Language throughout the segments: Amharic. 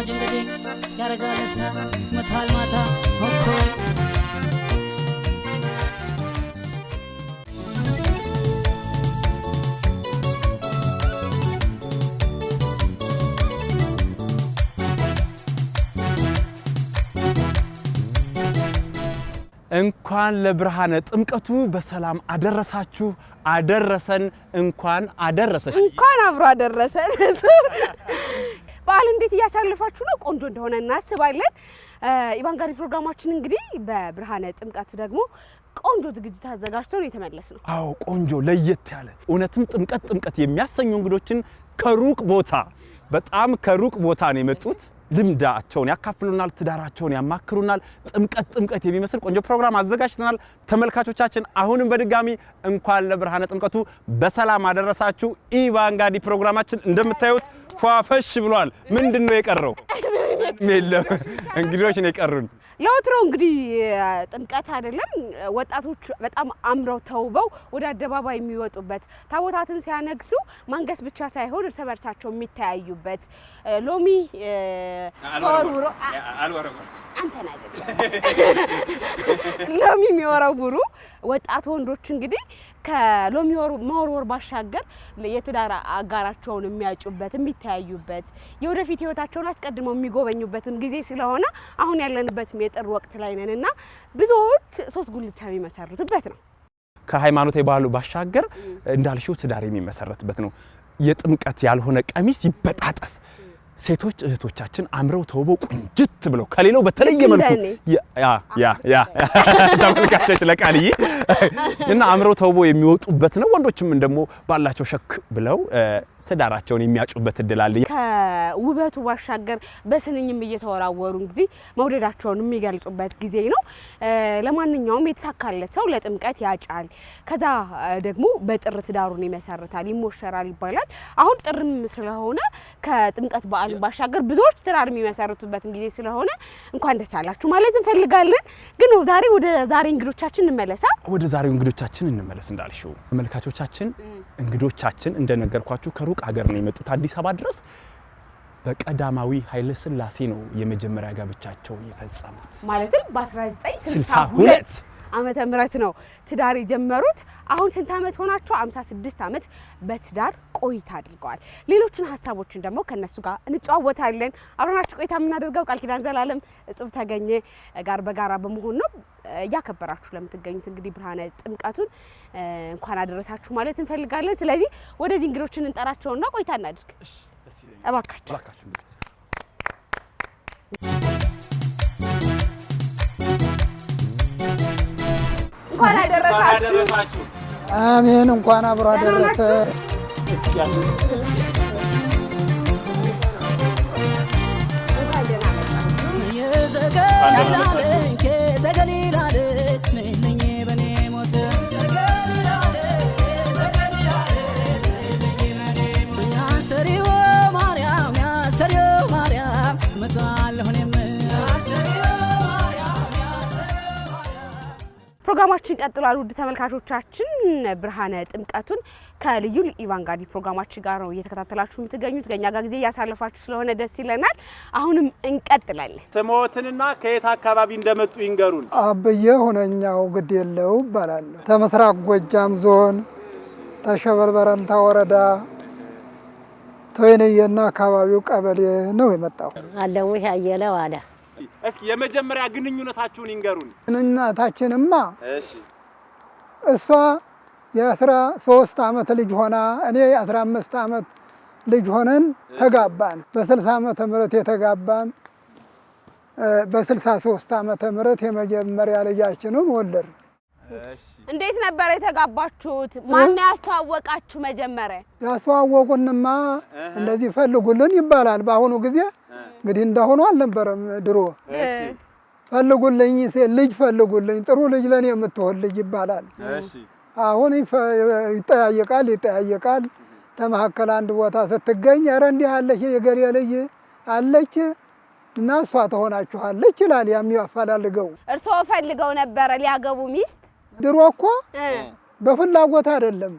ወዳጅ እንግዲህ ያረጋለሳ መታል ማታ ኦኮ እንኳን ለብርሃነ ጥምቀቱ በሰላም አደረሳችሁ አደረሰን እንኳን አደረሰሽ እንኳን አብሮ አደረሰን በዓል እንዴት ያሳልፋችሁ ነው ቆንጆ እንደሆነ እናስባለን ኢቫንጋሪ ፕሮግራማችን እንግዲህ በብርሃነ ጥምቀቱ ደግሞ ቆንጆ ዝግጅት አዘጋጅተው ነው የተመለስነው አዎ ቆንጆ ለየት ያለ እውነትም ጥምቀት የሚያሰኙ እንግዶችን ከሩቅ ቦታ በጣም ከሩቅ ቦታ ነው የመጡት ልምዳቸውን ያካፍሉናል ትዳራቸውን ያማክሩናል ጥምቀት የሚመስል ቆንጆ ፕሮግራም አዘጋጅተናል ተመልካቾቻችን አሁንም በድጋሚ እንኳን ለብርሃነ ጥምቀቱ በሰላም አደረሳችሁ ኢቫንጋዲ ፕሮግራማችን እንደምታዩት ፏፈሽ ብሏል ምንድነው የቀረው ሜለም እንግዶች ነው የቀሩን ለወትሮ እንግዲህ ጥምቀት አይደለም ወጣቶች በጣም አምረው ተውበው ወደ አደባባይ የሚወጡበት ታቦታትን ሲያነግሱ ማንገስ ብቻ ሳይሆን እርስ በርሳቸው የሚተያዩበት ሎሚ ወርውሮ አንተ ነገር ሎሚ የሚወረውሩ ወጣት ወንዶች እንግዲህ ከሎሚ መወርወር ባሻገር የትዳር አጋራቸውን የሚያጩበት የሚተያዩበት የወደፊት ህይወታቸውን አስቀድመው የሚጎበኙበትን ጊዜ ስለሆነ አሁን ያለንበት የጥር ወቅት ላይ ነንና ብዙዎች ሶስት ጉልቻ የሚመሰርቱበት ነው ከሃይማኖታዊ ባህሉ ባሻገር እንዳልሽው ትዳር የሚመሰረትበት ነው የጥምቀት ያልሆነ ቀሚስ ይበጣጣስ ሴቶች እህቶቻችን አምረው ተውበው ቁንጅት ብለው ከሌላው በተለየ መልኩ ያ ተመልካቾች ለቃልዬ እና አምረው ተውበው የሚወጡበት ነው ወንዶችም እንደሞ ባላቸው ሸክ ብለው ትዳራቸውን የሚያጩበት እድል አለ ከውበቱ ባሻገር በስንኝም እየተወራወሩ እንግዲህ መውደዳቸውን የሚገልጹበት ጊዜ ነው ለማንኛውም የተሳካለት ሰው ለጥምቀት ያጫል ከዛ ደግሞ በጥር ትዳሩን ይመሰርታል ይሞሸራል ይባላል አሁን ጥርም ስለሆነ ከጥምቀት በዓል ባሻገር ብዙዎች ትዳር የሚመሰርቱበት ጊዜ ስለሆነ እንኳን ደስ አላችሁ ማለት እንፈልጋለን ግን ወደ ዛሬ እንግዶቻችን እንመለስ እንዳልሽው ተመልካቾቻችን እንግዶቻችን እንደነገርኳችሁ ከሩቅ ሀገር ነው የመጡት አዲስ አበባ ድረስ በቀዳማዊ ኃይለ ሥላሴ ነው የመጀመሪያ ጋብቻቸውን የፈጸሙት ማለትም በ1962 ዓመተ ምህረት ነው ትዳር የጀመሩት አሁን ስንት ዓመት ሆናቸው 56 ዓመት በትዳር ቆይታ አድርገዋል ሌሎችን ሐሳቦችን ደግሞ ከነሱ ጋር እንጫወታለን አብረናችሁ ቆይታ የምናደርገው ቃል ኪዳን ዘላለም እጽብ ተገኘ ጋር በጋራ በመሆን ነው ያከበራችሁ ለምትገኙት እንግዲህ ብርሃነ ጥምቀቱን እንኳን አደረሳችሁ ማለት እንፈልጋለን ስለዚህ ወደዚህ እንግዶችን እንጠራቸውና ቆይታ እናድርግ እባካችሁ እንኳን አደረሳችሁ አሜን እንኳን አብሮ አደረሰ ፕሮግራማችን ቀጥሏል ውድ ተመልካቾቻችን ብርሃነ ጥምቀቱን ከልዩ ኢቫንጋዲ ፕሮግራማችን ጋር ነው እየተከታተላችሁ የምትገኙት ገኛ ጋር ጊዜ ያሳልፋችሁ ስለሆነ ደስ ይለናል አሁንም እንቀጥላለን ስሞትንና ከየት አካባቢ እንደመጡ ይንገሩን አብዬ ሆነኛው ግዴለው ይባላል ተመስራቅ ጎጃም ዞን ተሸበልበረንታ ወረዳ ተወይነየና አካባቢው ቀበሌ ነው የመጣው አለው ያየለው አለ እስኪ የመጀመሪያ ግንኙነታችሁን ይንገሩን ግንኙነታችንማ እሺ እሷ የ13 ዓመት ልጅ ሆና እኔ የ15 ዓመት ልጅ ሆነን ተጋባን በ60 ዓመተ ምህረት የተጋባን በ63 ዓመተ ምህረት የመጀመሪያ ልጃችንን ወለድን እሺ እንዴት ነበር የተጋባችሁት ማን ያስተዋወቃችሁ መጀመሪያ ያስተዋወቁንማ እንደዚህ ፈልጉልን ይባላል በአሁኑ ጊዜ እንግዲህ እንደሆነ አልነበረም ድሮ እሺ ፈልጉልኝ ልጅ ፈልጉልኝ ጥሩ ልጅ ለኔ የምትሆን ልጅ ይባላል እሺ አሁን ይጠያየቃል ተማከለ አንድ ቦታ ስትገኝ ኧረ እንዲህ አለች የገሬ ልጅ አለች እና እሷ ተሆናችኋለች ይላል የሚያፈላልገው እርሶ ፈልገው ነበር ሊያገቡ ሚስት ድሮ እኮ በፍላጎት አይደለም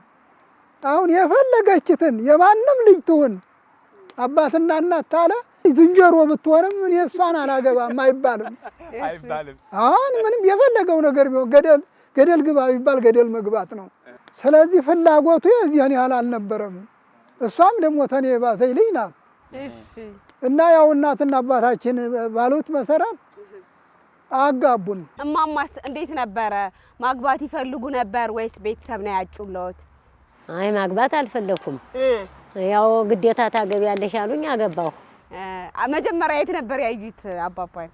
አሁን የፈለገችትን የማንም ልጅ ትሁን አባትና እናት ታለ ዝንጀሮ ብትሆንም እኔ እሷን አላገባም አይባልም። አሁን ምንም የፈለገው ነገር ቢሆን ገደል ግባ ቢባል ገደል መግባት ነው። ስለዚህ ፍላጎቱ የዚያን ያህል አልነበረም። እሷም ደግሞ ተኔ ባሰይ ልጅ ናት። እና ያው እናትና አባታችን ባሉት መሰረት አጋቡን። እማማስ እንዴት ነበረ? ማግባት ይፈልጉ ነበር ወይስ ቤተሰብ ነው ያጩለት? አይ ማግባት አልፈለኩም። ያው ግዴታ ታገቢያለሽ አሉኝ፣ አገባሁ። መጀመሪያ የት ነበር ያዩት አባባን?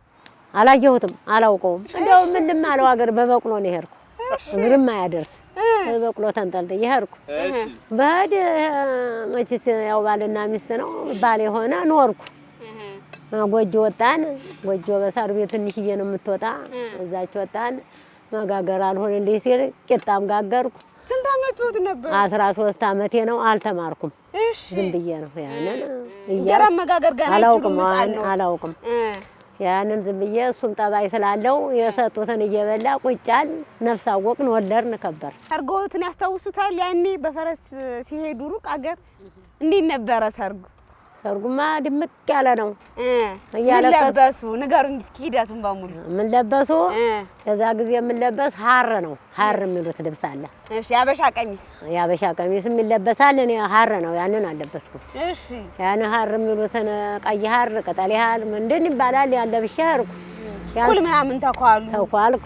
አላየሁትም፣ አላውቀውም። እንደው ምን ልማለው አገር በበቅሎ ነው ሄድኩ። እግርም አያደርስ በበቅሎ ተንጠልጥዬ ሄድኩ። በህድ መቼስ ያው ባልና ሚስት ነው። ባል የሆነ ኖርኩ። ጎጆ ወጣን። ጎጆ በሳር ቤት ትንሽዬ ነው የምትወጣ። እዛች ወጣን። መጋገር አልሆነልኝ ሲል ቂጣም ጋገርኩ። ስንት አመት ነበር? 13 አመቴ ነው። አልተማርኩም። ዝም ብዬ ነው ያንን እንጀራ መጋገር ገና አላውቅም። ያንን ዝም ብዬ እሱም ጠባይ ስላለው የሰጡትን እየበላ ቁጫል። ነፍስ አወቅን፣ ወለድን፣ ከበር። ሰርጎትን ያስታውሱታል? ያኔ በፈረስ ሲሄዱ ሩቅ አገር እንዴት ነበረ ሰርጉ? ሰርጉማ ድምቅ ያለ ነው። ምን ለበሱ? ንገሩኝ እስኪ ሂደቱን በሙሉ። ምን ለበሱ? የዛ ጊዜ ምን ለበስ? ሐር ነው። ሐር የሚሉት ልብስ አለ። እሺ። ያበሻ ቀሚስ? ያበሻ ቀሚስ ይለበሳል። እኔ ሐር ነው፣ ያንን አለበስኩም። እሺ። ያን ሐር የሚሉትን ቀይ ሐር፣ ቀጠሌ ሐር ምንድን ይባላል? ያለብሻ ሐርኩ። ኩል ምናምን ተኳልኩ።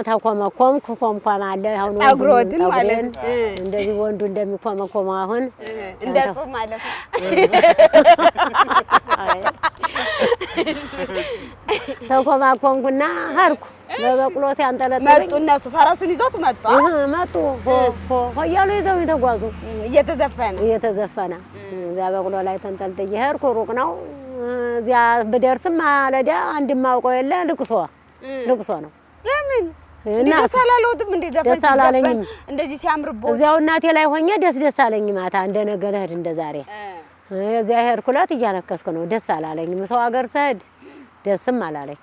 ተኮመኮምኩ። ኮምኳም አለ። አሁን ጸጉሮትን ማለት እንደዚህ ወንዱ እንደሚኮመኮመው አሁን እንደ ጾም ማለት ነው። ተኮማኮምኩና ሀርኩ። በበቅሎ ሲያንጠለጥሉኝ መጡ። እነሱ ፈረሱን ይዞት መጡ። መጡ ሆያሉ ይዘው ተጓዙ። እየተዘፈነ እዚያ በቅሎ ላይ ተንጠልጥዬ ሄድኩ። ሩቅ ነው። እዚያ ብደርስም ማለዳ አንድ ማውቀው የለ ልቅሶ ነው። ለምን ደስ አላለዎትም? እንደ ዘፈን እንደዚህ ሲያምርቦት እዚያው እናቴ ላይ ሆኜ ደስ አለኝ። ማታ እንደ ነገ ልሄድ እንደ ዛሬ እዚያ ሄድኩላት እያለቀስኩ ነው። ደስ አላለኝም። ሰው ሀገር ስሄድ ደስም አላለኝ።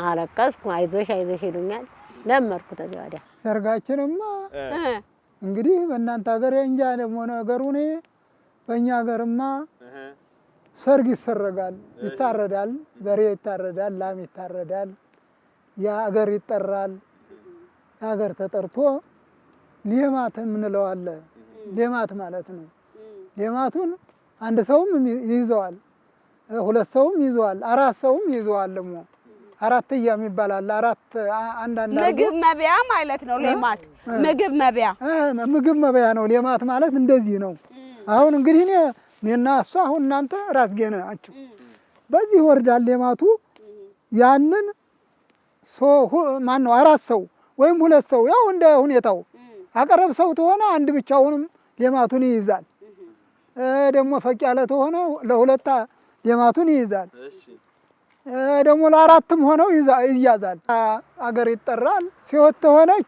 አለቀስኩ። አይዞሽ ይሉኛል። ለመርኩት። እዚያ ወዲያ ሰርጋችንማ እንግዲህ በእናንተ ሀገር እንጃ ደግሞ ነገሩ ነው። በእኛ ሀገርማ ሰርግ ይሰረጋል፣ ይታረዳል፣ በሬ ይታረዳል፣ ላም ይታረዳል፣ የሀገር ይጠራል። የሀገር ተጠርቶ ሌማት የምንለው አለ። ሌማት ማለት ነው። ሌማቱን አንድ ሰውም ይይዘዋል፣ ሁለት ሰውም ይይዘዋል፣ አራት ሰውም ይይዘዋል። ደግሞ አራትያ የሚባል አለ። አራት አንዳንድ ምግብ መብያ ማለት ነው። ሌማት ምግብ መብያ ነው። ሌማት ማለት እንደዚህ ነው። አሁን እንግዲህ እኔና እሷ አሁን እናንተ ራስጌ ናችሁ። በዚህ ይወርዳል ሌማቱ። ያንን ማነው አራት ሰው ወይም ሁለት ሰው ያው እንደ ሁኔታው አቀረብ ሰው ተሆነ አንድ ብቻውንም ሌማቱን ይይዛል። ደግሞ ፈቅ ያለ ተሆነ ለሁለት ሌማቱን ይይዛል። ደግሞ ለአራትም ሆነው ይያዛል። አገር ይጠራል። ሲወት ተሆነች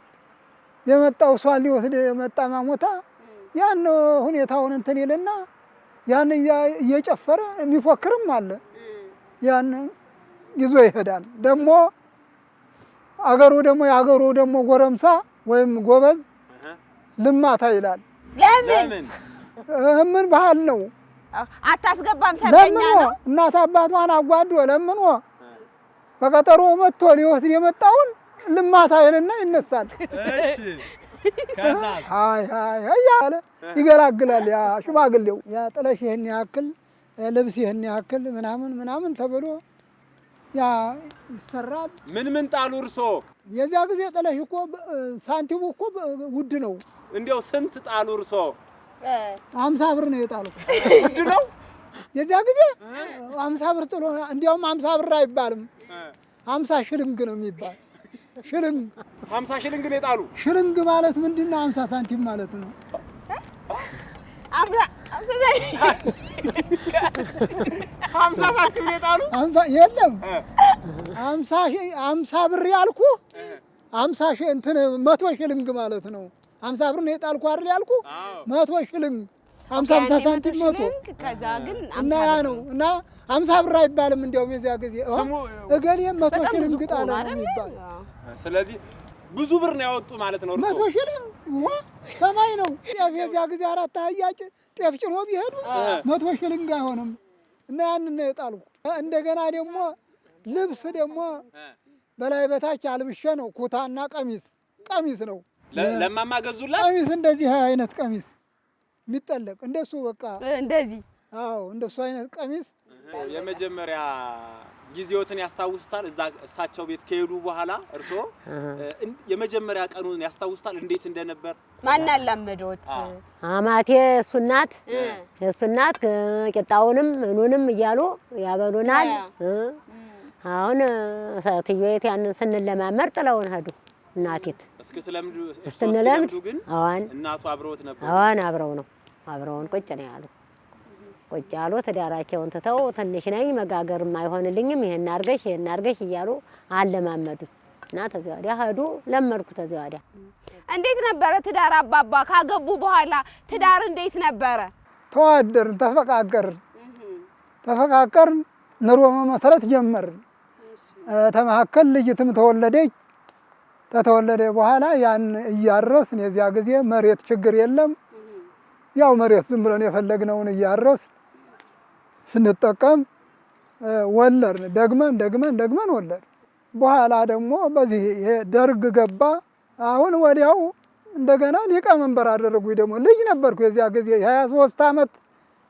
የመጣው እሷን ሊወስድ የመጣ ማሞታ ያን ሁኔታውን እንትን ይልና ያን እየጨፈረ የሚፎክርም አለ። ያን ይዞ ይሄዳል። ደግሞ የአገሩ ደግሞ ጎረምሳ ወይም ጎበዝ ልማታ ይላል። ለምን ምን ባህል ነው? አታስገባም ሰጠኛ ነው። እናት አባቷን አጓዶ ለምኖ በቀጠሮ መጥቶ ሊወስድ የመጣውን ልማታ ይልና ይነሳል። እሺ ከዛስ አይ ያለ ይገላግላል። ያ ሽማግሌው ያ ጥለሽ ይሄን ያክል ልብስ ይሄን ያክል ምናምን ተብሎ ያ ይሰራል። ምን ጣሉ እርሶ? የዚያ ጊዜ ጥለሽ እኮ ሳንቲሙ እኮ ውድ ነው። እንዴው ስንት ጣሉ እርሶ? 50 ብር ነው የጣሉ። ውድ ነው የዚያ ጊዜ 50 ብር ጥሎ። እንዲያውም 50 ብር አይባልም 50 ሽልንግ ነው የሚባል። ሽልንግ 50 ሽልንግ ነው የጣሉ። ሽልንግ ማለት ምንድነው? 50 ሳንቲም ማለት ነው። 50 ሳንቲም ነው የጣሉ። 50 የለም 50 ብር ያልኩ 50 እንትን 100 ሽልንግ ማለት ነው። 50 ብር ነው የጣልኩ አይደል ያልኩ? 100 ሽልንግ 50 ሳንቲም 100 ከዛ ግን እና ያ ነው እና 50 ብር አይባልም። እንዲያውም የዚያ ጊዜ እገሌም 100 ሽልንግ ጣለ ነው የሚባል። ስለዚህ ብዙ ብር ነው ያወጡ ማለት ነው። 100 ሽልንግ ሰማይ ነው። ጤፍ የዚያ ጊዜ 4 አህያ ጤፍ ጭኖ ቢሄዱ 100 ሽልንግ አይሆንም። እና ያንን ነው የጣልኩ። እንደገና ደግሞ ልብስ ደግሞ በላይ በታች አልብሼ ነው ኩታና ቀሚስ ነው ለማማ ገዙላት። ቀሚስ እንደዚህ አይነት ቀሚስ የሚጠለቅ እንደሱ በቃ እንደዚህ። አዎ እንደሱ አይነት ቀሚስ። የመጀመሪያ ጊዜዎትን ያስታውሱታል? እዛ እሳቸው ቤት ከሄዱ በኋላ እርስዎ የመጀመሪያ ቀኑን ያስታውሱታል? እንዴት እንደነበር? ማን አላመዶት? አማቴ እሱ እናት ቂጣውንም ምኑንም እያሉ ያበሉናል። አሁን ሴትዮት ያንን ስንለማመር ጥለውን ሄዱ። እናቴት እስክትለምዱ ግን እናቱ አብረውት ነበር? አዎን አብረውን ቁጭ ነው ያሉ። ቁጭ ያሉ ትዳራቸውን ትተው ትንሽ ነኝ መጋገርም አይሆንልኝም ይሄን አርገሽ እያሉ አለማመዱኝ እና ተዚያ ወዲያ ሄዱ። ለመድኩ። ተዚያ ወዲያ እንዴት ነበረ ትዳር? አባባ ካገቡ በኋላ ትዳር እንዴት ነበረ? ተዋደርን፣ ተፈቃቀርን፣ ኑሮ መሰረት ጀመርን። ተመካከል ልጅትም ተወለደች። ተተወለደ በኋላ ያን እያረስን የዚያ ጊዜ መሬት ችግር የለም። ያው መሬት ዝም ብለን የፈለግነውን እያረስን ስንጠቀም ወለድን። ደግመን ወለድን። በኋላ ደግሞ በዚህ ደርግ ገባ። አሁን ወዲያው እንደገና ሊቀመንበር አደረጉኝ። ደግሞ ልጅ ነበርኩ የዚያ ጊዜ 23 ዓመት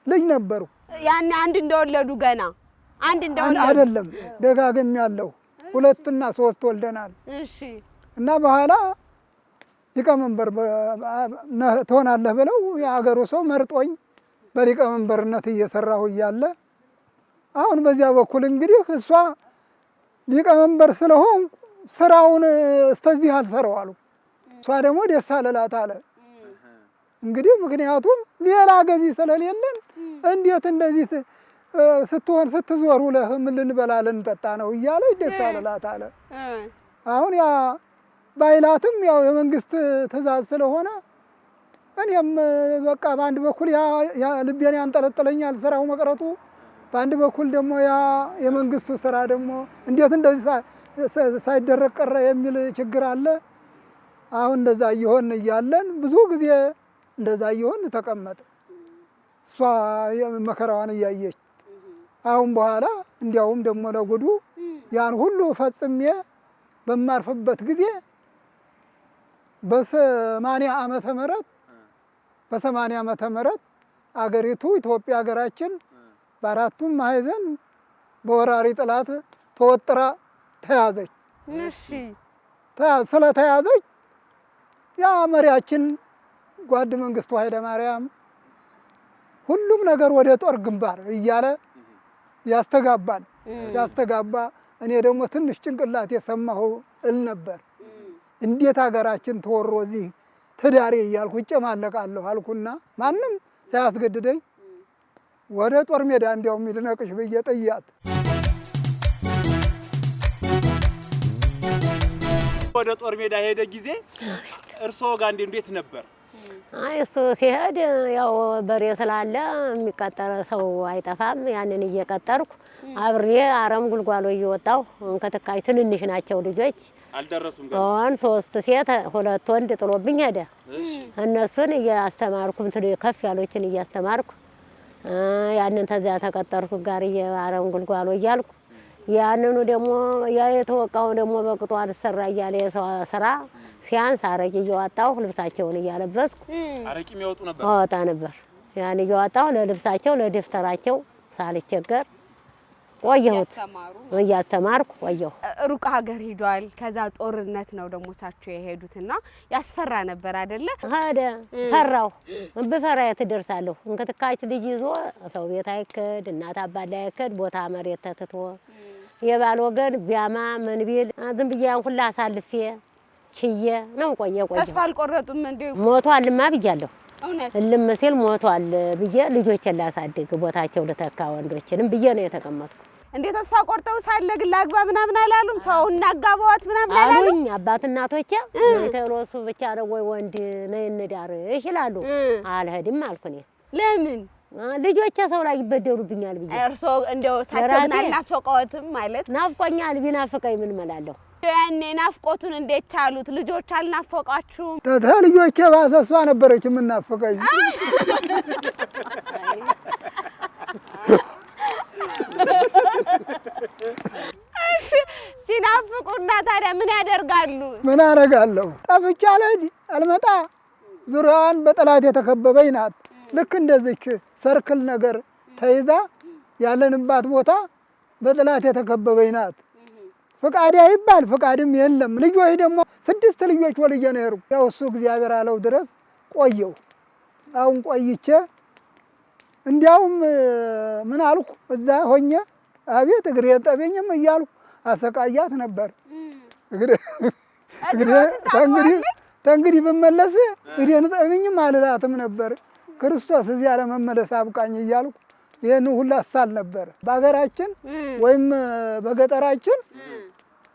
ልጅ ነበርኩ። ያን አንድ እንደወለዱ ገና አንድ እንደወለዱ አይደለም ደጋግም ያለው 2 እና 3 ወልደናል። እሺ። እና በኋላ ሊቀመንበር ትሆናለህ ብለው የአገሩ ሰው መርጦኝ በሊቀመንበርነት እየሰራሁ እያለ አሁን በዚያ በኩል እንግዲህ እሷ ሊቀመንበር ስለሆን ስራውን እስከዚህ አልሰራው አሉ። እሷ ደግሞ ደስ አለላት አለ። እንግዲህ ምክንያቱም ሌላ ገቢ ስለሌለን እንዴት እንደዚህ ስትዞር ውለህ ምን ልንበላ ልንጠጣ ነው እያለ ደስ አለላት አለ። አሁን ያ ባይላትም ያው የመንግስት ትእዛዝ ስለሆነ እኔም በቃ በአንድ በኩል ያ ልቤን ያንጠለጥለኛል ስራው መቅረቱ፣ በአንድ በኩል ደግሞ ያ የመንግስቱ ስራ ደግሞ እንዴት እንደዚህ ሳይደረግ ቀረ የሚል ችግር አለ። አሁን እንደዛ እየሆን እያለን ብዙ ጊዜ እንደዛ እየሆን ተቀመጠ። እሷ መከራዋን እያየች አሁን በኋላ እንዲያውም ደግሞ ለጉዱ ያን ሁሉ ፈጽሜ በማርፍበት ጊዜ በ80 ዓመተ ምህረት አገሪቱ ኢትዮጵያ ሀገራችን በአራቱም ማዕዘን በወራሪ ጠላት ተወጥራ ተያዘች። እሺ። ስለተያዘች ያ መሪያችን ጓድ መንግስቱ ኃይለ ማርያም ሁሉም ነገር ወደ ጦር ግንባር እያለ ያስተጋባ እኔ ደግሞ ትንሽ ጭንቅላት የሰማሁ እል ነበር። እንዴት ሀገራችን ተወሮ እዚህ ትዳሬ እያልኩ እጨማለቃለሁ አልኩና ማንም ሳያስገድደኝ ወደ ጦር ሜዳ እንዲያው የሚድነቅሽ ብዬ ጥያት ወደ ጦር ሜዳ ሄደ ጊዜ እርስዎ ጋር እንዴት ነበር? እሱ ሲሄድ ያው በሬ ስላለ የሚቀጠር ሰው አይጠፋም። ያንን እየቀጠርኩ አብሬ አረም ጉልጓሎ እየወጣሁ እንከተካይ ትንንሽ ናቸው ልጆች አልደረሱም። አሁን 3 ሴት 2 ወንድ ጥሎብኝ ሄደ። እነሱን እያስተማርኩም ከፍ ያሎችን እያስተማርኩ ያንን ተዚያ ተቀጠርኩ ጋር የአረም ጉልጓሎ እያልኩ ያንኑ ደግሞ ያ የተወቃው ደግሞ በቅጡ አልሰራ እያለ የሰው ስራ ሲያንስ አረቂ እያወጣሁ ልብሳቸውን እያለበስኩ አረቂ የሚያወጡ ነበር አወጣ ነበር። ያን እያወጣሁ ለልብሳቸው ለደፍተራቸው ሳልቸገር ቆየሁት። እያስተማርኩ ቆየሁ። ሩቅ ሀገር ሄዷል። ከዛ ጦርነት ነው ደግሞ ሳቸው የሄዱትና ያስፈራ ነበር አይደለ? ሄደ። ፈራሁ። ብፈራ የት እደርሳለሁ? እንክትካች ልጅ ይዞ ሰው ቤት አይከድ፣ እናት አባት ላይ አይከድ፣ ቦታ መሬት ተትቶ የባል ወገን ቢያማ ምን ቢል ዝም ብዬ ያን ሁላ አሳልፌ ችዬ ነው ቆየ። ተስፋ አልቆረጡም እንዴ? ሞቷልማ ብያለሁ። እውነት እልም ሲል ሞቷል ብዬ ልጆችን ላሳድግ ቦታቸው ልተካ ወንዶችንም ብዬ ነው የተቀመጥኩ። እንዴ ተስፋ ቆርጠው ሳለ ግን ላግባ ምናምን አላሉም? ሰው እናጋባዋት ምናምን አላሉም? አሉኝ አባት እናቶቼ። ተሎሱ ብቻ ነው ወይ ወንድ ነይ እንዳር ይላሉ። አልሄድም አልኩ እኔ። ለምን? ልጆቼ ሰው ላይ ይበደሩብኛል ብዬ። እርሶ እንደው ሳቸውን አልናፈቀዎትም ማለት? ናፍቆኛል። ቢናፍቀኝ ምን እመላለሁ? ያኔ ናፍቆቱን እንዴት ቻሉት? ልጆች አልናፈቃችሁም? ልጆቼ ባሰ እሷ ነበረች የምናፍቀኝ። እሺ ሲናፍቁና ታዲያ ምን ያደርጋሉ? ምን አደርጋለሁ? ጠፍቼ አልመጣ ዙሪያዋን በጠላት የተከበበች ናት። ልክ እንደዚች ሰርክል ነገር ተይዛ ያለንባት ቦታ በጠላት የተከበበች ናት። ፍቃድ አይባል ፍቃድም የለም። ልጆች ደግሞ 6 ልጆች ወልጄ ነው የሄድኩ። ያው እሱ እግዚአብሔር አለው ድረስ ቆየው። አሁን ቆይቼ እንዲያውም ምን አልኩ እዛ ሆኜ አቤት እግሬ ጠበኝም እያልኩ አሰቃያት ነበር። ተንግዲህ ብመለስ እግሬን ጠበኝም አልላትም ነበር። ክርስቶስ እዚያ ለመመለስ አብቃኝ እያልኩ ይህን ሁሉ አሳል ነበር። በሀገራችን ወይም በገጠራችን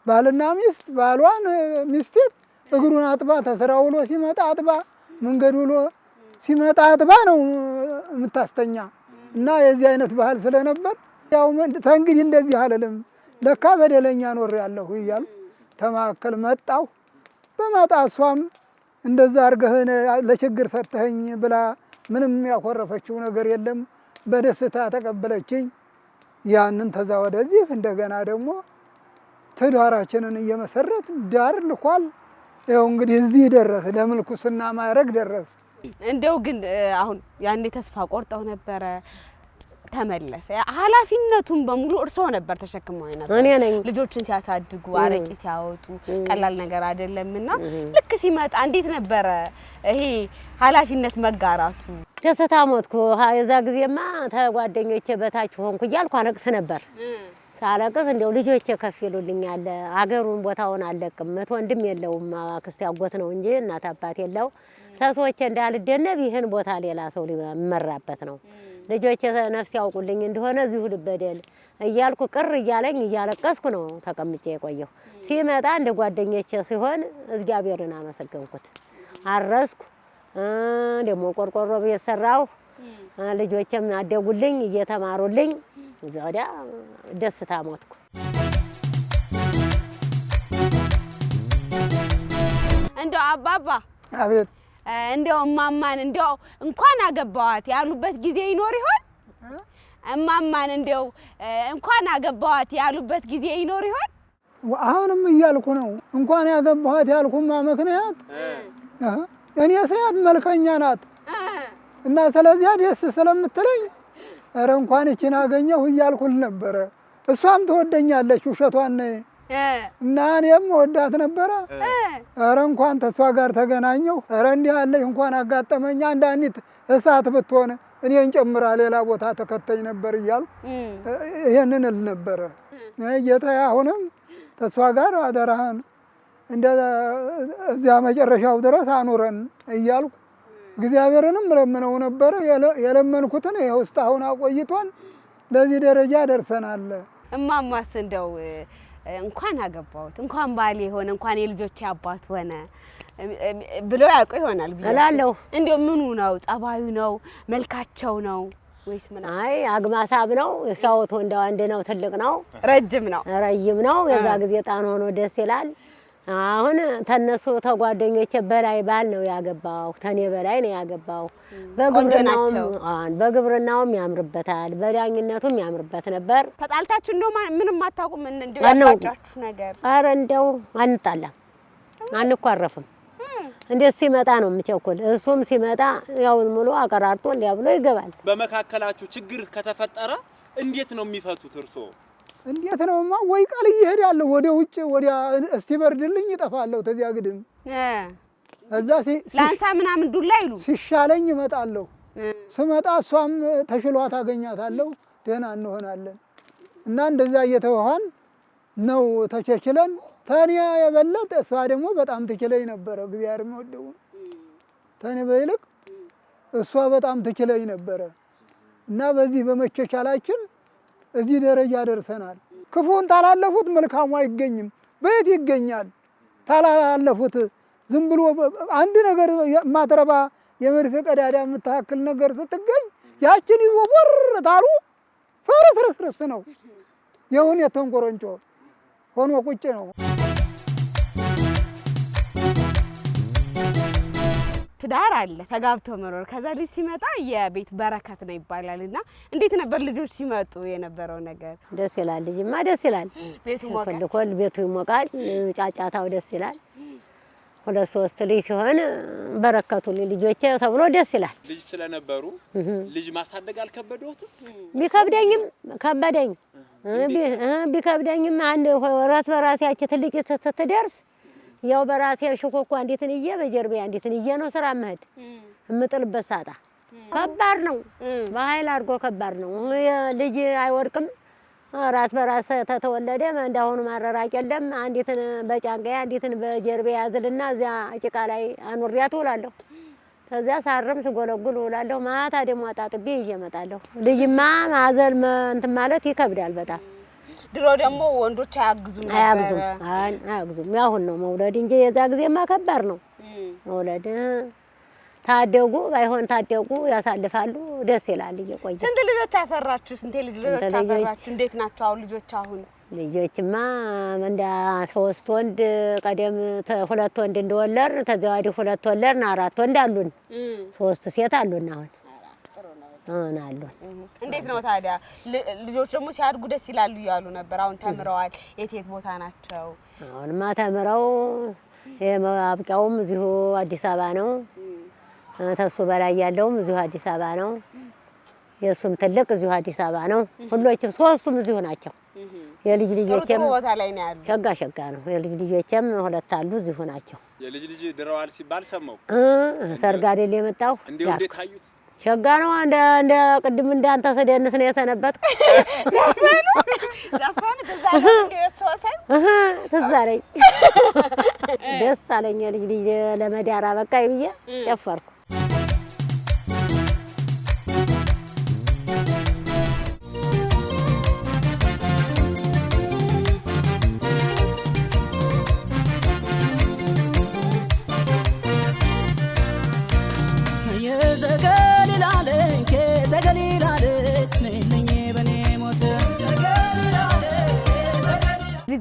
ባልና ሚስት ባሏን ሚስቴት እግሩን አጥባ ተስራ ውሎ ሲመጣ አጥባ መንገድ ውሎ ሲመጣ አጥባ ነው የምታስተኛ እና የዚህ አይነት ባህል ስለነበር ያው ተንግዲህ እንደዚህ አልልም ለካ በደለኛ ኖር ያለሁ እያልኩ ተማከል መጣሁ። በመጣ እሷም እንደዛ አድርገህ ለችግር ሰጥተኸኝ ብላ ምንም ያኮረፈችው ነገር የለም። በደስታ ተቀበለችኝ። ያንን ተዛ ወደዚህ እንደገና ደግሞ ትዳራችንን እየመሰረት ዳር ልኳል። ያው እንግዲህ እዚህ ደረስ፣ ለምልኩስና ማዕረግ ደረስ። እንደው ግን አሁን ያኔ ተስፋ ቆርጠው ነበረ፣ ተመለሰ። ኃላፊነቱን በሙሉ እርስዎ ነበር ተሸክመው ነበር። እኔ ነኝ ልጆችን ሲያሳድጉ አረቂ ሲያወጡ ቀላል ነገር አይደለምና ልክ ሲመጣ እንዴት ነበረ ይሄ ኃላፊነት መጋራቱ? ደስታ ሞትኩ። የዛ ጊዜማ ተጓደኞቼ በታች ሆንኩ እያልኩ አለቅስ ነበር። ሳለቅስ እንደው ልጆቼ ከፍ ይሉልኛል። አገሩን ቦታውን አለቅም። ወንድም የለውም፣ አክስት ያጎት ነው እንጂ እናት አባት የለው። ሰሶቼ እንዳልደነብ ይህን ቦታ ሌላ ሰው ሊመራበት ነው። ልጆቼ ነፍስ ያውቁልኝ እንደሆነ እዚሁ ልበደል እያልኩ ቅር እያለኝ እያለቀስኩ ነው ተቀምጬ የቆየሁ። ሲመጣ እንደ ጓደኞቼ ሲሆን እግዚአብሔርን አመሰገንኩት። አረስኩ። ደግሞ ቆርቆሮ ቤት ሰራሁ። ልጆቼም አደጉልኝ እየተማሩልኝ። ወዲያ ደስታ ሞትኩ። እንደው አባባ አቤት እንደው እማማን እንደው እንኳን አገባዋት ያሉበት ጊዜ ይኖር ይሆን? እማማን እንደው እንኳን አገባዋት ያሉበት ጊዜ ይኖር ይሆን? አሁንም እያልኩ ነው። እንኳን ያገባኋት ያልኩማ ምክንያት እኔ ሳያት መልከኛ ናት እና ስለዚያ ደስ ስለምትለኝ ኧረ እንኳን እችን አገኘሁ እያልኩል ነበረ። እሷም ትወደኛለች፣ ውሸቷን ነው እና እኔም ወዳት ነበረ። ኧረ እንኳን ተሷ ጋር ተገናኘሁ፣ ኧረ እንዲህ አለች እንኳን አጋጠመኝ። አንዳንዲት እሳት ብትሆን እኔን ጨምራ ሌላ ቦታ ተከተኝ ነበር እያልኩ ይሄንን እል ነበረ። ጌታዬ አሁንም ተሷ ጋር አደራህን እንደ እዚያ መጨረሻው ድረስ አኑረን እያልኩ እግዚአብሔርንም ለምነው ነበር። የለመንኩትን ይኸው እስካሁን አቆይቶን ለዚህ ደረጃ ደርሰናል። እማማስ እንደው እንኳን አገባሁት እንኳን ባሌ ሆነ እንኳን የልጆቼ አባት ሆነ ብሎ ያውቁ ይሆናል እላለሁ። እንደው ምኑ ነው? ጸባዩ ነው? መልካቸው ነው ወይስ ምን? አይ አግማሳብ ነው። ሲያወጡ እንደው አንድ ነው፣ ትልቅ ነው፣ ረጅም ነው፣ ረጅም ነው። የዛ ጊዜ ጣን ሆኖ ደስ ይላል። አሁን ተነሱ ተጓደኞቼ በላይ ባል ነው ያገባው፣ ተኔ በላይ ነው ያገባው። በግብርናውም ያምርበታል፣ በዳኝነቱም ያምርበት ነበር። ተጣልታችሁ እንደው ምንም አታውቁም? እንደው ያጋጫችሁ ነገር? ኧረ እንደው አንጣላም፣ አንኳረፍም። እንዴት ሲመጣ ነው የምቸኩል። እሱም ሲመጣ ያው ሙሉ አቀራርጦ እንዲያ ብሎ ይገባል። በመካከላችሁ ችግር ከተፈጠረ እንዴት ነው የሚፈቱት እርስዎ? እንዴት ነውማ? ወይ ቃል እየሄዳለሁ ወደ ውጭ ወዲያ እስቲ በርድልኝ እጠፋለሁ። ተዚያ ግድም እዛ ላንሳ ምናምን ዱላ ይሉ ሲሻለኝ እመጣለሁ። ስመጣ እሷም ተሽሏት አገኛታለሁ፣ ደህና እንሆናለን እና እንደዛ እየተዋሃን ነው ተቸችለን። ተኔ የበለጠ እሷ ደግሞ በጣም ትችለኝ ነበረ። እግዚአብሔር ይወደው ተኔ በይልቅ እሷ በጣም ትችለኝ ነበረ እና በዚህ በመቸቻላችን እዚህ ደረጃ ደርሰናል። ክፉን ታላለፉት መልካሙ አይገኝም። በየት ይገኛል? ታላለፉት ዝም ብሎ አንድ ነገር ማትረባ የመድፌ ቀዳዳ የምታክል ነገር ስትገኝ ያችን ይዞ ወር ታሉ ፍርስርስርስ ነው። የሁን የተንቆረንጮ ሆኖ ቁጭ ነው። ትዳር አለ ተጋብቶ መኖር ከዛ ልጅ ሲመጣ የቤት በረከት ነው ይባላልና እንዴት ነበር ልጆች ሲመጡ የነበረው ነገር? ደስ ይላል። ልጅማ ደስ ይላል። ቤቱ ሞቀ ኮል ቤቱ ይሞቃል። ጫጫታው ደስ ይላል። 2-3 ልጅ ሲሆን በረከቱ ልጆቼ ተብሎ ደስ ይላል። ልጅ ስለነበሩ ልጅ ማሳደግ አልከበደውትም? ቢከብደኝም ከበደኝ ቢከብደኝም አንድ ራስ በራሴ ያቺ ትልቅ ስትደርስ ያው በራሴ ሽኮኮ አንዲትን እየ በጀርቤ አንዲትን እየ ነው ስራ መሄድ እምጥልበት ሳጣ ከባድ ነው። በኃይል አድርጎ ከባድ ነው። ልጅ አይወድቅም። ራስ በራስ ተተወለደ እንዳሁኑ ማረራቅ የለም። አንዲትን በጫንቃዬ አንዲትን በጀርቤ ያዝልና እዚያ ጭቃ ላይ አኑሪያት እውላለሁ። ከዚያ ሳርም ስጎለጉል እውላለሁ። ማታ ደግሞ አጣጥቤ ይዤ እመጣለሁ። ልጅማ ማዘል እንትን ማለት ይከብዳል በጣም። ድሮ ደግሞ ወንዶች አያግዙም ነበር። አያግዙም። ያሁን ነው መውለድ እንጂ የዛ ጊዜማ ከባድ ነው መውለድ። ታደጉ ባይሆን ታደጉ ያሳልፋሉ። ደስ ይላል እየቆየ። ስንት ልጆች አፈራችሁ? ስንት ልጆች አፈራችሁ? እንዴት ናቸው አሁን ልጆች? አሁን ልጆችማ እንደ 3 ወንድ ቀደም 2 ወንድ እንደወለር ተዚያ ወዲህ 2 ወለርን 4 ወንድ አሉን። 3 ሴት አሉን አሁን አሉን። እንዴት ነው ታዲያ ልጆች ደግሞ ሲያድጉ ደስ ይላሉ እያሉ ነበር። አሁን ተምረዋል። የት ቦታ ናቸው? አሁንማ ተምረው የማብቂያውም እዚሁ አዲስ አበባ ነው። ተሱ በላይ ያለውም እዚሁ አዲስ አበባ ነው። የሱም ትልቅ እዚሁ አዲስ አበባ ነው። ሁሎችም 3ቱም እዚሁ ናቸው። የልጅ ልጆችም ቦታ ላይ ነው ያሉ። ሸጋ ነው። የልጅ ልጆችም 2 አሉ እዚሁ ናቸው። የልጅ ልጅ ድረዋል ሲባል ሰማው። ሰርግ አይደል የመጣው? እንዴት ታዩት? ሸጋ ነው። እንደ ቅድም እንዳንተ ሰደንስ ነው የሰነበት። ዘፈኑ ትዝ አለኝ። ደስ አለኝ። የልጅ ልጅ ለመዳር አበቃኝ ብዬ ጨፈርኩ።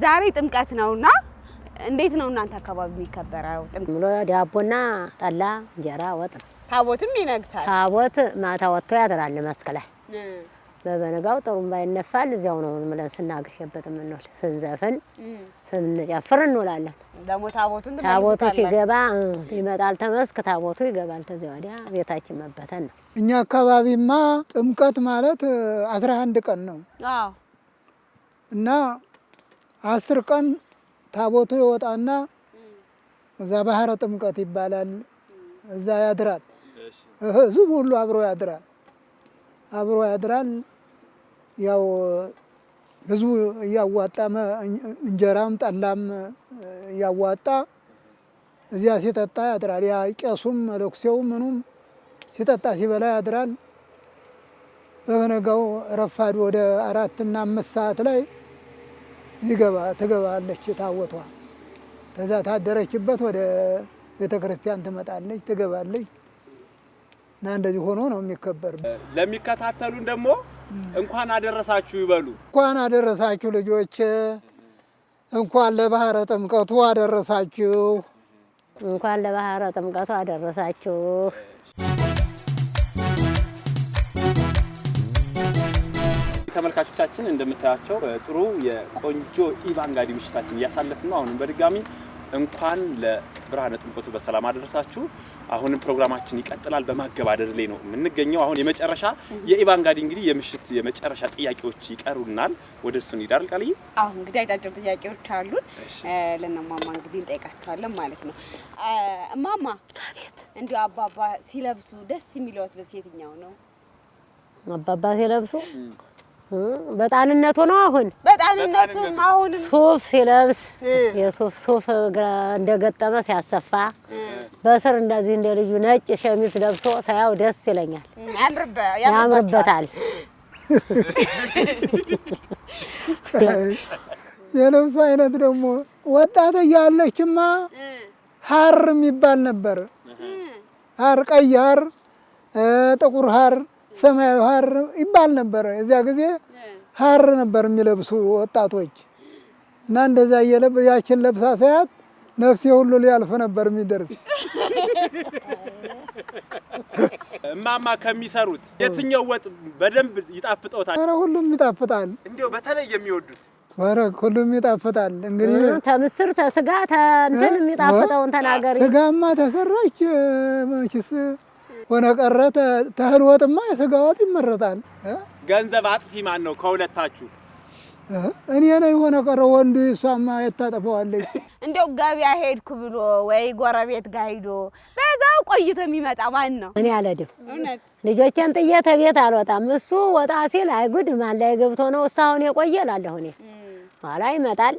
ዛሬ ጥምቀት ነውና እንዴት ነው እናንተ አካባቢ የሚከበረው? ብሎ ዳቦና ጠላ እንጀራ ወጥ ነው። ታቦትም ይነግሳል። ታቦት ማታ ወጥቶ ያድራል መስቀል ላይ። በበነጋው ጥሩምባ ይነፋል። እዚያው ነው ብለን ስናገሸበት የምንውል ስንዘፍን ስንጨፍር እንውላለን። ደግሞ ታቦቱ ሲገባ ይመጣል ተመስክ ታቦቱ ይገባል። ተዚያ ወዲያ ቤታችን መበተን ነው። እኛ አካባቢማ ጥምቀት ማለት 11 ቀን ነው። አዎ እና 10 ቀን ታቦቱ ይወጣና እዛ ባህረ ጥምቀት ይባላል። እዛ ያድራል። ህዝቡ ሁሉ አብሮ ያድራል። ያው ህዝቡ እያዋጣ እንጀራም ጠላም እያዋጣ እዚያ ሲጠጣ ያድራል። ያ ቄሱም መለኩሴውም ምኑም ሲጠጣ ሲበላ ያድራል። በበነጋው ረፋድ ወደ 4 እና 5 ሰዓት ላይ ትገባለች ታቦቷ። ተዛ ታደረችበት ወደ ቤተ ክርስቲያን ትመጣለች፣ ትገባለች። እና እንደዚህ ሆኖ ነው የሚከበር። ለሚከታተሉን ደግሞ እንኳን አደረሳችሁ ይበሉ። እንኳን አደረሳችሁ ልጆች፣ እንኳን ለባህረ ጥምቀቱ አደረሳችሁ። እንኳን ለባህረ ጥምቀቱ አደረሳችሁ። ተመልካቾቻችን እንደምታያቸው ጥሩ የቆንጆ ኢቫንጋዲ ምሽታችን እያሳለፍን ነው። አሁንም በድጋሚ እንኳን ለብርሃነ ጥምቀቱ በሰላም አደረሳችሁ። አሁንም ፕሮግራማችን ይቀጥላል። በማገባደድ ላይ ነው የምንገኘው። አሁን የመጨረሻ የኢቫንጋዲ እንግዲህ የምሽት የመጨረሻ ጥያቄዎች ይቀሩናል። ወደሱ እንሄዳለን። ቃልዬ አሁን እንግዲህ አጫጭር ጥያቄዎች አሉን። ለነማማ እንግዲህ እንጠይቃቸዋለን ማለት ነው። እማማ እንዲሁ አባባ ሲለብሱ ደስ የሚለዎት ልብስ የትኛው ነው? አባባ ሲለብሱ በጣንነቱ ነው። አሁን በጣንነቱ አሁን ሱፍ ሲለብስ የሱፍ እንደገጠመ ሲያሰፋ በስር እንደዚህ እንደ ልዩ ነጭ ሸሚዝ ለብሶ ሳያው ደስ ይለኛል። ያምርበታል። የልብሱ አይነት ደግሞ ወጣት እያለችማ ሀር የሚባል ነበር። ሀር፣ ቀይ ሀር፣ ጥቁር ሀር፣ ሰማያዊ ሀር ይባል ነበር። እዚያ ጊዜ ሀር ነበር የሚለብሱ ወጣቶች እና እንደዛ ያችን ለብሳ ሳያት ነፍሴ ሁሉ ሊያልፍ ነበር የሚደርስ። እማማ ከሚሰሩት የትኛው ወጥ በደንብ ይጣፍጦታል? ኧረ ሁሉም ይጣፍጣል። እንዴው በተለይ የሚወዱት? ኧረ ሁሉም ይጣፍጣል። እንግዲህ ተምስር ተስጋ ተንትን የሚጣፍጠውን ተናገሪ። ስጋማ ተሰራች መችስ ሆነ ቀረ ተህል ወጥማ የስጋ ወጥ ይመረጣል። ገንዘብ አጥፊ ማን ነው ከሁለታችሁ? እኔ ነኝ። ሆነ ቀረ ወንዱ እሷማ የታጠፈዋለች። እንደው ገበያ ሄድኩ ብሎ ወይ ጎረቤት ጋር ሄዶ በዛው ቆይቶ የሚመጣ ማን ነው? እኔ አልሄድም። እውነት ልጆቼን ጥዬ ተቤት አልወጣም። እሱ ወጣ ሲል አይጉድ ማን ላይ ገብቶ ነው እስካሁን የቆየ እላለሁ እኔ። ኋላ ይመጣል።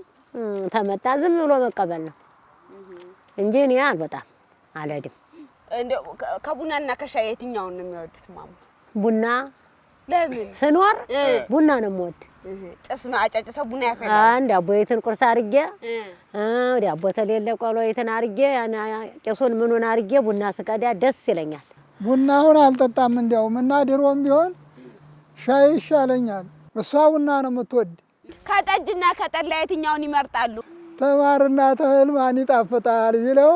ተመጣ ዝም ብሎ መቀበል ነው እንጂ እኔ አልወጣም፣ አልሄድም። እንደው ከቡናና ከሻይ የትኛውን ነው የሚወዱት ማማ? ቡና ለምን ስኖር ቡና ነው የምወድ። ጭስ ማጨጭሰው ቡና ያፈላል። አንድ ዳቦይትን ቁርስ አድርጌ ዳቦ ተሌለ ቆሎይትን አድርጌ ቄሱን ምኑን አድርጌ ቡና ስቀዳ ደስ ይለኛል። ቡናውን አልጠጣም እንዲያውም እና ድሮም ቢሆን ሻይ ይሻለኛል። እሷ ቡና ነው የምትወድ። ከጠጅና ከጠላ የትኛውን ይመርጣሉ? ተማርና ተህል ማን ይጣፍጣል ቢለው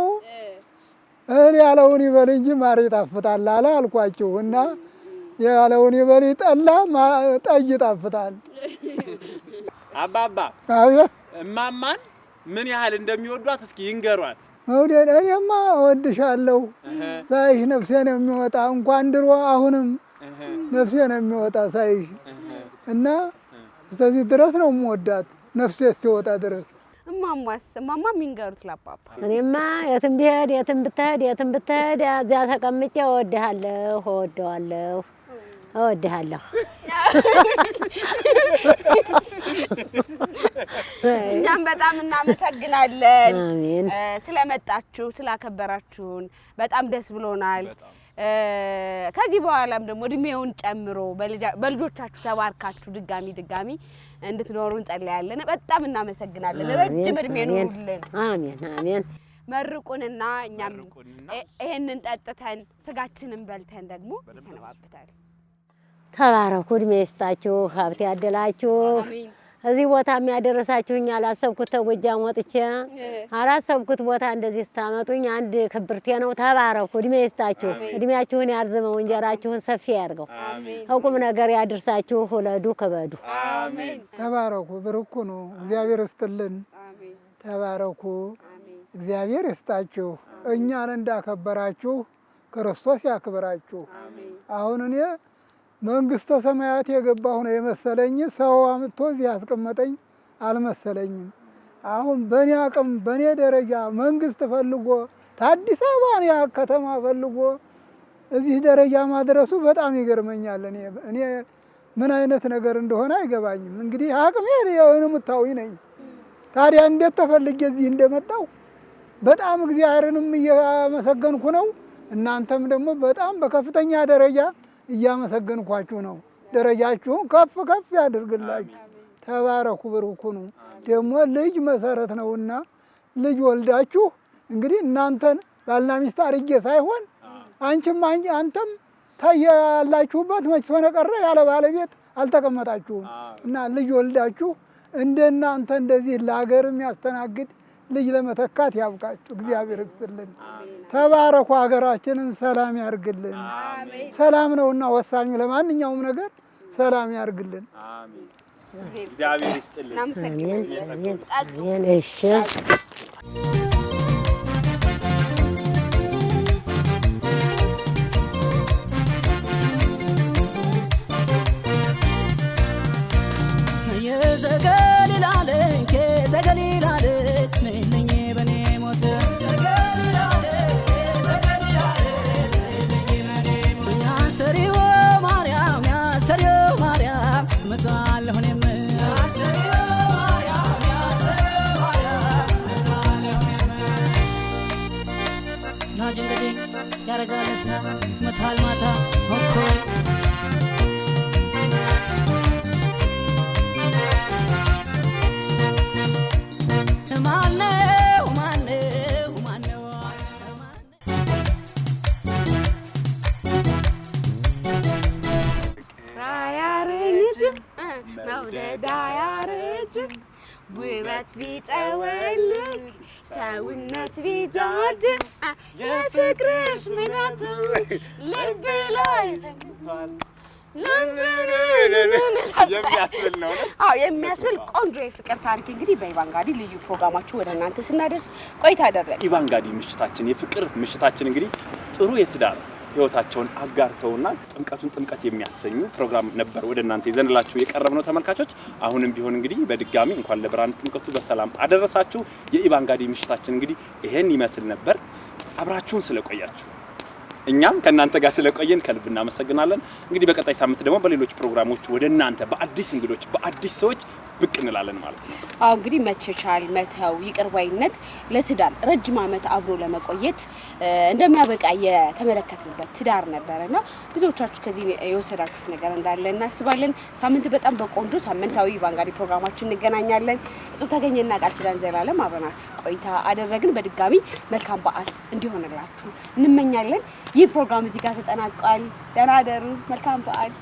እህል ያለውን ይበል እንጂ ማር ይጣፍጣል አለ አልኳችሁ እና ያለውን ይበል ጠላ ጠጅ ይጣፍጣል። አባባ አቤት። እማማን ምን ያህል እንደሚወዷት እስኪ ይንገሯት። መውደድ እኔማ እወድሻለሁ ሳይሽ ነፍሴ ነው የሚወጣ። እንኳን ድሮ አሁንም ነፍሴ ነው የሚወጣ ሳይሽ እና እስከዚህ ድረስ ነው የምወዳት ነፍሴ እስኪወጣ ድረስ። እማማ የሚንገሩት ለአባባ እኔማ የትም ብሄድ የትም ብትሄድ እዚያ ተቀምጬ እወድሃለሁ፣ እወደዋለሁ፣ እወድሃለሁ። እኛም በጣም እናመሰግናለን። አሜን። ስለመጣችሁ ስላከበራችሁን በጣም ደስ ብሎናል። ከዚህ በኋላም ደግሞ እድሜውን ጨምሮ በልጆቻችሁ ተባርካችሁ ድጋሚ እንድትኖሩ እንጸልያለን። በጣም እናመሰግናለን። ረጅም እድሜ ኑሩልን። አሜን አሜን። መርቁንና እኛም ይሄንን ጠጥተን ስጋችንን በልተን ደግሞ ይሰነባብታል። ተባረኩ፣ እድሜ ይስጣችሁ፣ ሀብት ያደላችሁ። አሜን። እዚህ ቦታ የሚያደረሳችሁኝ አላሰብኩት ተጎጃም ወጥቼ አላሰብኩት ቦታ እንደዚህ ስታመጡኝ አንድ ክብርቴ ነው። ተባረኩ፣ እድሜ ይስጣችሁ፣ እድሜያችሁን ያርዝመው፣ እንጀራችሁን ሰፊ ያርገው፣ እቁም ነገር ያድርሳችሁ፣ ሁለዱ ክበዱ። አሜን። ተባረኩ፣ ብርኩ ነው። እግዚአብሔር ይስጥልን። ተባረኩ፣ እግዚአብሔር ይስጣችሁ። እኛን እንዳከበራችሁ ክርስቶስ ያክብራችሁ። አሁን እኔ መንግስተ ሰማያት የገባሁ ነው የመሰለኝ። ሰው አምጥቶ እዚህ ያስቀመጠኝ አልመሰለኝም። አሁን በእኔ አቅም በእኔ ደረጃ መንግስት ፈልጎ ከአዲስ አበባ ያ ከተማ ፈልጎ እዚህ ደረጃ ማድረሱ በጣም ይገርመኛል። እኔ ምን አይነት ነገር እንደሆነ አይገባኝም። እንግዲህ አቅሜ የምታዊ ነኝ። ታዲያ እንዴት ተፈልጌ እዚህ እንደመጣሁ በጣም እግዚአብሔርንም እያመሰገንኩ ነው። እናንተም ደግሞ በጣም በከፍተኛ ደረጃ እያመሰገንኳችሁ ነው። ደረጃችሁን ከፍ ከፍ ያድርግላችሁ። ተባረኩ፣ ብሩክ ሁኑ። ደግሞ ልጅ መሰረት ነውና ልጅ ወልዳችሁ እንግዲህ እናንተን ባልና ሚስት አድርጌ ሳይሆን አንተም ታያላችሁበት መች ሆነ ቀረ ያለ ባለቤት አልተቀመጣችሁም እና ልጅ ወልዳችሁ እንደናንተ እንደዚህ ለሀገር የሚያስተናግድ ልጅ ለመተካት ያብቃችሁ። እግዚአብሔር ይስጥልን። ተባረኩ። ሀገራችንን ሰላም ያርግልን። ሰላም ነውና ወሳኙ ለማንኛውም ነገር ሰላም ያርግልን። አሜን። እግዚአብሔር ይስጥልን። አሜን። እሺ ያረጋለሳ መታል ማታ ኦኮ ውበት ቢጠወልግ ሰውነት ቢዳድም የፍቅርሽ ምናቱ ልብ ላይ የሚያስብል ነው። አዎ የሚያስብል ቆንጆ የፍቅር ታሪክ እንግዲህ በኢቫንጋዲ ልዩ ፕሮግራማችን ወደ እናንተ ስናደርስ ቆይታ አደረግን። ኢቫንጋዲ ምሽታችን የፍቅር ምሽታችን እንግዲህ ጥሩ የትዳር ህይወታቸውን አጋርተውና ጥምቀቱን ጥምቀት የሚያሰኙ ፕሮግራም ነበር ወደ እናንተ ይዘንላችሁ የቀረብነው ተመልካቾች። አሁንም ቢሆን እንግዲህ በድጋሚ እንኳን ለብርሃነ ጥምቀቱ በሰላም አደረሳችሁ። የኢቫንጋዲ ምሽታችን እንግዲህ ይሄን ይመስል ነበር። አብራችሁን ስለቆያችሁ እኛም ከእናንተ ጋር ስለቆየን ከልብ እናመሰግናለን። እንግዲህ በቀጣይ ሳምንት ደግሞ በሌሎች ፕሮግራሞች ወደ እናንተ በአዲስ እንግዶች በአዲስ ሰዎች ብቅ እንላለን ማለት ነው። አዎ እንግዲህ መቻቻል፣ መተው፣ ይቅርባይነት ለትዳር ረጅም ዓመት አብሮ ለመቆየት እንደሚያበቃ የተመለከትንበት ትዳር ነበርና ብዙዎቻችሁ ከዚህ የወሰዳችሁት ነገር እንዳለ እናስባለን። ሳምንት በጣም በቆንጆ ሳምንታዊ ኢቫንጋዲ ፕሮግራማችን እንገናኛለን። እጹብ ተገኘና ቃል ኪዳን ዘላለም አብረናችሁ ቆይታ አደረግን። በድጋሚ መልካም በዓል እንዲሆንላችሁ እንመኛለን። ይህ ፕሮግራም እዚህ ጋር ተጠናቋል። ደህና ደሩ። መልካም በዓል።